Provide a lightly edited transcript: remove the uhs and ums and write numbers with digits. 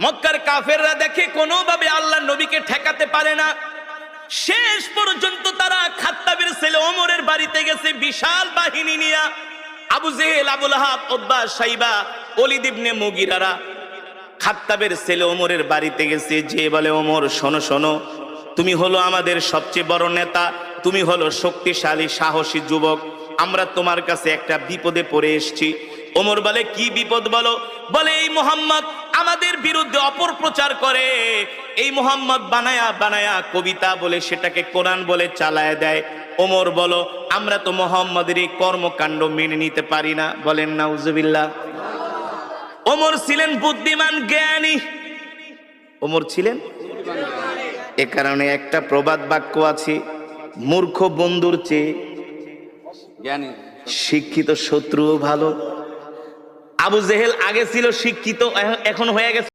মক্কার কাফেররা দেখে কোনোভাবে আল্লাহর নবীকে ঠেকাতে পারে না। শেষ পর্যন্ত তারা খাত্তাবের ছেলে ওমরের বাড়িতে গেছে বিশাল বাহিনী নিয়ে। আবু জেহেল, আবু লাহাব, উতবা, শাইবা, ওলীদ ইবনে মুগীরারা খাত্তাবের ছেলে ওমরের বাড়িতে গেছে। যে বলে, ওমর শোনো শোনো, তুমি হলো আমাদের সবচেয়ে বড় নেতা, তুমি হলো শক্তিশালী সাহসী যুবক, আমরা তোমার কাছে একটা বিপদে পড়ে এসেছি। ওমর বলে, কি বিপদ বলো? বলে, এই মুহাম্মদ আমাদের বিরুদ্ধে অপপ্রচার করে, এই মুহাম্মদ বানায়া বানায়া কবিতা বলে সেটাকে কোরআন বলে চালায় দেয়। ওমর বলো, আমরা তো মুহাম্মদের এই কর্মকাণ্ড মেনে নিতে পারি না। বলেন নাউজুবিল্লাহ। ওমর ছিলেন বুদ্ধিমান, জ্ঞানী। ওমর ছিলেন, এ কারণে একটা প্রবাদ বাক্য আছে, মূর্খ বন্ধুর চেয়ে জ্ঞানী শিক্ষিত শত্রুও ভালো। আবু জেহেল আগে ছিল শিক্ষিত, এখন হয়ে গেছে